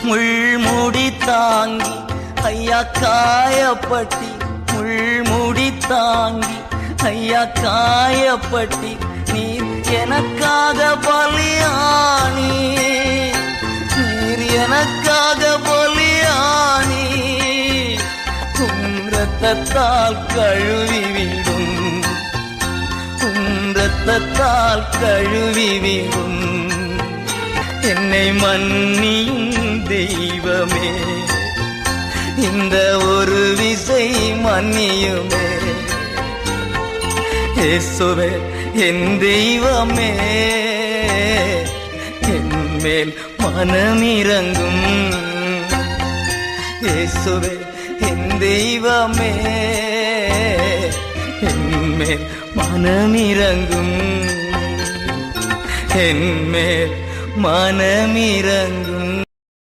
முள்முடி தாங்கி ஐயா காயப்பட்டி, முள்முடி தாங்கி ஐயா காயப்பட்டி, நீர் எனக்காக பலியானி, நீர் எனக்காக பலியானி, உம் இரத்தத்தால் கழுவிவிடும், உம் இரத்தத்தால் கழுவிவிடும். என்னை மன்னியும் தெய்வமே, இந்த ஒரு விசை மன்னியுமே. இயேசுவே என் தெய்வமே, என் மேல் மனமிரங்கும். இயேசுவே என் தெய்வமே, என் மேல் மனமிரங்கும், என் மேல் மனமிரங்கும்.